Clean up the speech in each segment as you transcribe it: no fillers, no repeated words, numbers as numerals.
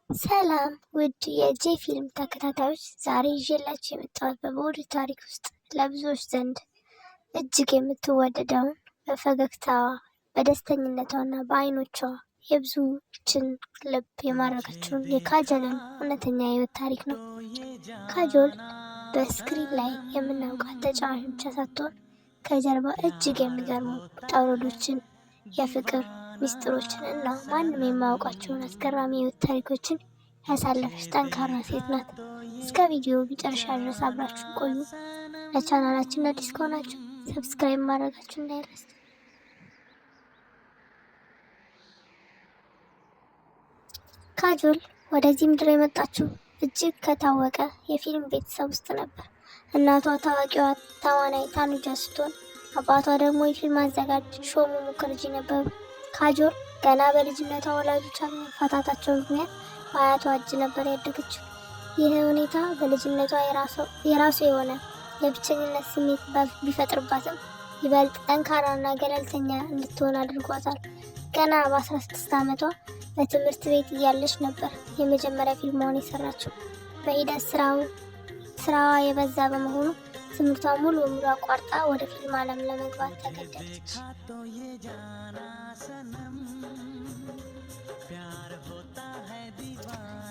ሰላም ውድ የጄ ፊልም ተከታታዮች፣ ዛሬ ይዤላችሁ የመጣሁት በቦሊውድ ታሪክ ውስጥ ለብዙዎች ዘንድ እጅግ የምትወደደውን በፈገግታዋ በደስተኝነቷና በዓይኖቿ የብዙዎችን ልብ የማረከችውን የካጆልን እውነተኛ የህይወት ታሪክ ነው። ካጆል በስክሪን ላይ የምናውቃት ተጫዋች ብቻ ሳትሆን ከጀርባ እጅግ የሚገርሙ ውጣ ውረዶችን፣ የፍቅር ሚስጥሮችን እና ማንም የማያውቃቸውን አስገራሚ የህይወት ታሪኮችን ያሳለፈች ጠንካራ ሴት ናት። እስከ ቪዲዮ መጨረሻ ድረስ አብራችሁ ቆዩ። ለቻናላችን አዲስ ከሆናችሁ ሰብስክራይብ ማድረጋችሁ እንዳይረሳ። ካጆል ወደዚህ ምድር የመጣችው እጅግ ከታወቀ የፊልም ቤተሰብ ውስጥ ነበር። እናቷ ታዋቂዋ ተዋናይ ታኑጃ ስትሆን አባቷ ደግሞ የፊልም አዘጋጅ ሾሙ ሙከርጂ ነበሩ። ካጆል ገና በልጅነቷ ወላጆቿ በመፋታታቸው ምክንያት በአያቷ እጅ ነበር ያደገችው። ይህ ሁኔታ በልጅነቷ የራሱ የሆነ የብቸኝነት ስሜት ቢፈጥርባትም ይበልጥ ጠንካራና ገለልተኛ እንድትሆን አድርጓታል። ገና በ16 ዓመቷ በትምህርት ቤት እያለች ነበር የመጀመሪያ ፊልሟን የሰራችው። በሂደት ስራዋ የበዛ በመሆኑ ትምህርቷ ሙሉ በሙሉ አቋርጣ ወደ ፊልም ዓለም ለመግባት ተገደደች።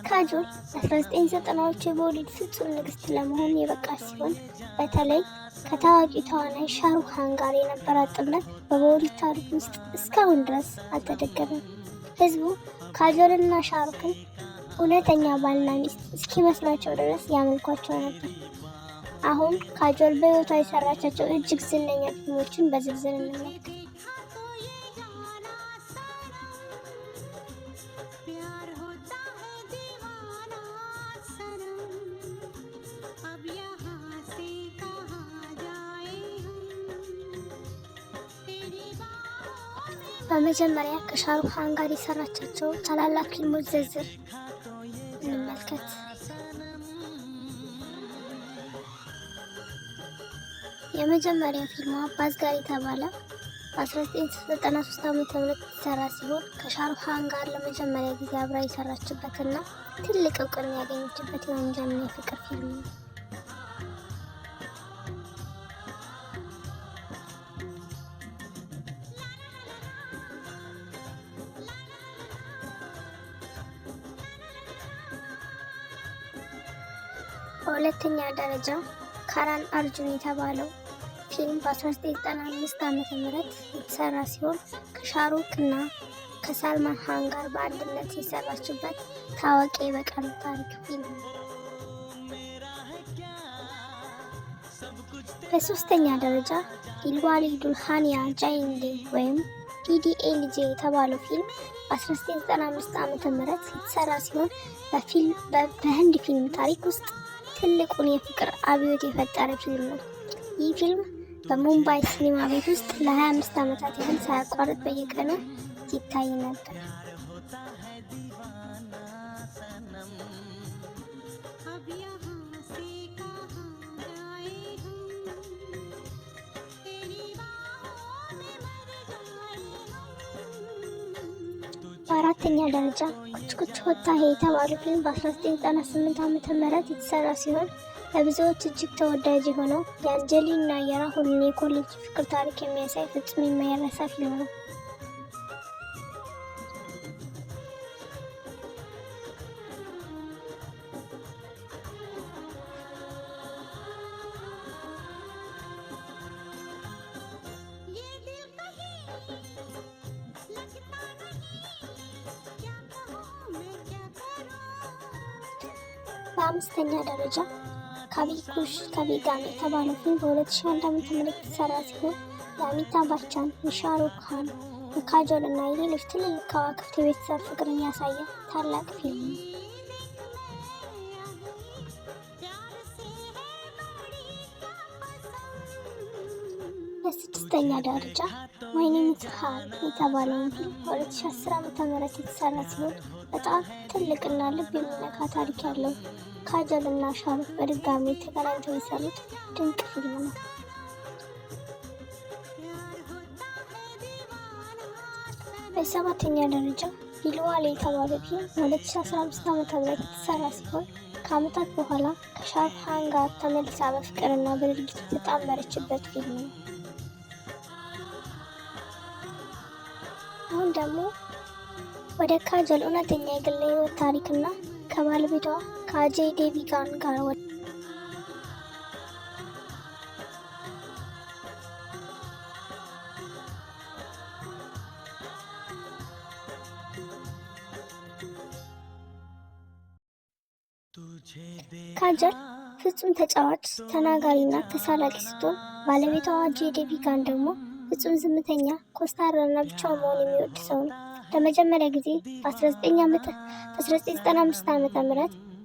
ካጆል 1990ዎቹ የቦሊውድ ፍጹም ንግስት ለመሆን የበቃች ሲሆን በተለይ ከታዋቂ ተዋናይ ሻሩክ ካን ጋር የነበራት ጥምረት በቦሊውድ ታሪክ ውስጥ እስካሁን ድረስ አልተደገመም። ህዝቡ ካጆልና ሻሩክን እውነተኛ ባልና ሚስት እስኪመስላቸው ድረስ ያመልኳቸው ነበር። አሁን ካጆል በህይወቷ የሰራቻቸው እጅግ ዝነኛ ፊልሞችን በዝርዝር እንመልከት። በመጀመሪያ ከሻሩክ ካን ጋር የሰራቻቸው ታላላቅ ፊልሞች ዝርዝር እንመልከት። የመጀመሪያው ፊልሟ ባዝጋር የተባለ በ1993 ዓ.ም የተሰራ ሲሆን ከሻሩክ ካን ጋር ለመጀመሪያ ጊዜ አብራ የሰራችበትና ትልቅ እውቅና ያገኘችበት የወንጀልና የፍቅር ፊልም ነው። በሁለተኛ ደረጃ ካራን አርጁን የተባለው ፊልም በ1995 ዓ.ም የተሰራ ሲሆን ከሻሩክ እና ከሳልማን ካን ጋር በአንድነት የሰራችበት ታዋቂ የበቀል ታሪክ ፊልም ነው። በሶስተኛ ደረጃ ዲልዋሌ ዱልሃኒያ ጃየንጌ ወይም ዲዲኤልጄ የተባለው ፊልም በ1995 ዓ.ም የተሰራ ሲሆን በህንድ ፊልም ታሪክ ውስጥ ትልቁን የፍቅር አብዮት የፈጠረ ፊልም ነው። ይህ ፊልም በሙምባይ ሲኒማ ቤት ውስጥ ለ25 ዓመታት ያህል ሳያቋርጥ በየቀኑ ይታይ ነበር። በአራተኛ ደረጃ ኩች ኩች ሆታ ሄ የተባለው ፊልም በ1998 ዓ.ም የተሰራ ሲሆን ለብዙዎች እጅግ ተወዳጅ የሆነው የአንጀሊና የራሁልን የኮሌጅ ፍቅር ታሪክ የሚያሳይ ፍጹም የማይረሳ ፊልም ነው። በአምስተኛ ደረጃ ካቢ ኩሽ ካቢ ጋሚ የተባለው ፊልም በ2001 ዓ.ም የተሰራ ሲሆን የአሚታቭ ባቻን፣ የሻሩክ ካን፣ የካጆል እና የሌሎች ትልልቅ ከዋክብት የቤተሰብ ፍቅርን ያሳየ ታላቅ ፊልም ነው። በስድስተኛ ደረጃ ማይ ኔም ኢዝ ሃር የተባለውን ፊልም በ2010 ዓ.ም የተሰራ ሲሆን በጣም ትልቅና ልብ የሚነካ ታሪክ ያለው ካጆል እና ሻሩክ በድጋሚ ተገናኝተው የሰሩት ድንቅ ፊልም ነው። በሰባተኛ ደረጃ ዲልዋሌ የተባለ ፊልም በ2015 ዓ.ም የተሰራ ሲሆን ከዓመታት በኋላ ከሻሩክ ካን ጋር ተመልሳ በፍቅርና በድርጊት የተጣመረችበት ፊልም ነው። አሁን ደግሞ ወደ ካጀል እውነተኛ የግል ሕይወት ታሪክና ከባለቤቷ ከአጄይ ዴቪጋን ጋር ካጀል ፍጹም ተጫዋች፣ ተናጋሪና ተሳላቂ ስትሆን ባለቤቷ አጄይ ዴቪጋን ደግሞ ፍጹም ዝምተኛ፣ ኮስታራና ብቻውን መሆን የሚወድ ሰው ነው። ለመጀመሪያ ጊዜ በ1995 ዓ.ም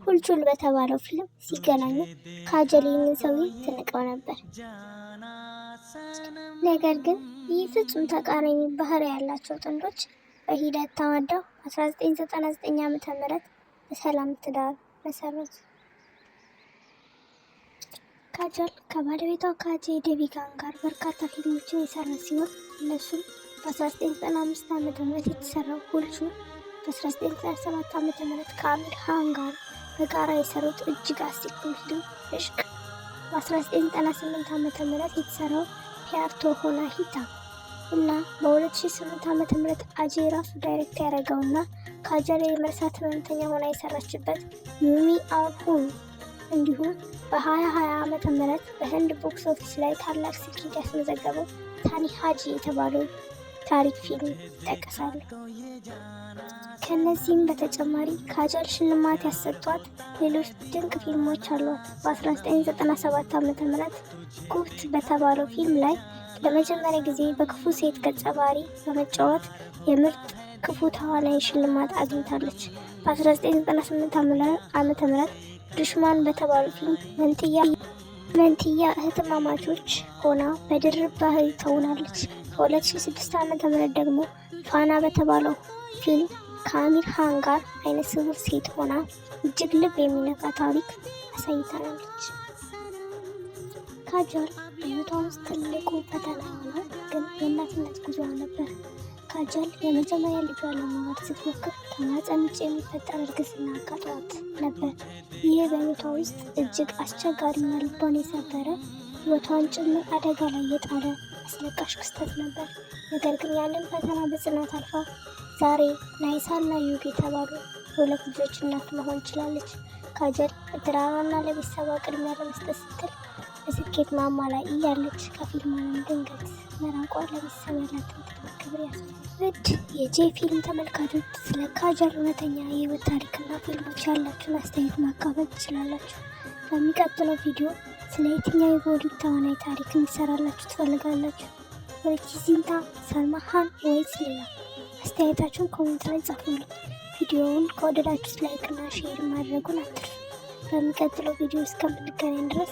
ሁልቹል በተባለው ፊልም ሲገናኙ ካጀል ይህንን ሰውዬ ትንቀው ነበር። ነገር ግን ይህ ፍጹም ተቃራኒ ባህሪ ያላቸው ጥንዶች በሂደት ተዋደው 1999 ዓ.ም በሰላም ትዳር መሰረቱ። ካጀል ከባለቤቷ ከአጄይ ዴቪጋን ጋር በርካታ ፊልሞችን የሰራ ሲሆን እነሱም በ1995 ዓ.ም የተሰራው ሁልቹል፣ በ1997 ዓ.ም ከአሚር ካን ጋር በጋራ የሰሩት እጅግ አስቂኝ ፊልም እሽቅ፣ በ1998 ዓ.ም የተሰራው ፕያር ቶ ሆና ሂታ እና በ2008 ዓ.ም አጄይ ራሱ ዳይሬክት ያደረገውና ካጀል የመርሳት ህመምተኛ ሆና የሰራችበት ዩሚ አውር ሁን እንዲሁም በ2020 ዓ.ም በህንድ ቦክስ ኦፊስ ላይ ታላቅ ስኬት ያስመዘገበው ታኒ ሃጂ የተባለው ታሪክ ፊልም ይጠቀሳሉ። ከነዚህም በተጨማሪ ካጀል ሽልማት ያሰጧት ሌሎች ድንቅ ፊልሞች አሏት። በ1997 ዓ.ም ጉብት በተባለው ፊልም ላይ ለመጀመሪያ ጊዜ በክፉ ሴት ገጸ ባህሪ በመጫወት የምርጥ ክፉ ተዋናይ ሽልማት አግኝታለች። በ1998 ዓ.ም ዱሽማን በተባለው ፊልም መንትያ እህትማማቾች ሆና በድርብ ባህሪ ተውናለች። በ2006 ዓ.ም ደግሞ ፋና በተባለው ፊልም ከአሚር ካን ጋር አይነ ስውር ሴት ሆና እጅግ ልብ የሚነካ ታሪክ አሳይታለች። ካጀል በሕይወቷ ውስጥ ትልቁ ፈተና የሆነው ግን የእናትነት ጉዞዋ ነበር። ካጀል የመጀመሪያ ልጇን ለመውለድ ስትሞክር ከማህፀን ውጭ የሚፈጠር እርግዝና አጋጥሟት ነበር። ይህ በሕይወቷ ውስጥ እጅግ አስቸጋሪና ልቧን የሰበረ ሕይወቷን ጭምር አደጋ ላይ የጣለ አስለቃሽ ክስተት ነበር። ነገር ግን ያንን ፈተና በጽናት አልፋ ዛሬ ናይሳና ዩግ የተባሉ የሁለት ልጆች እናት መሆን ችላለች። ካጀል ለትዳሯና ለቤተሰቧ ቅድሚያ ለመስጠት ስትል በስኬት ማማ ላይ እያለች ከፊልም ዓለም ድንገት መራቋ ለቤተሰብ ያላትን ትልቅ ክብር ያሳያል። ውድ የጄ ፊልም ተመልካቾች ስለ ካጀል እውነተኛ የህይወት ታሪክና ፊልሞች ያላችሁን አስተያየት ማካፈል ትችላላችሁ። በሚቀጥለው ቪዲዮ ስለ የትኛው የቦሊውድ ተዋናይ ታሪክ እንዲሰራላችሁ ትፈልጋላችሁ? ዚንታ፣ ሰልማ ካን ወይስ ሌላ? አስተያየታችሁን ኮሜንት ላይ ጻፉልኝ። ቪዲዮውን ከወደዳችሁት ላይክ እና ሼር ማድረጉን አትርሱ። በሚቀጥለው ቪዲዮ እስከምንገናኝ ድረስ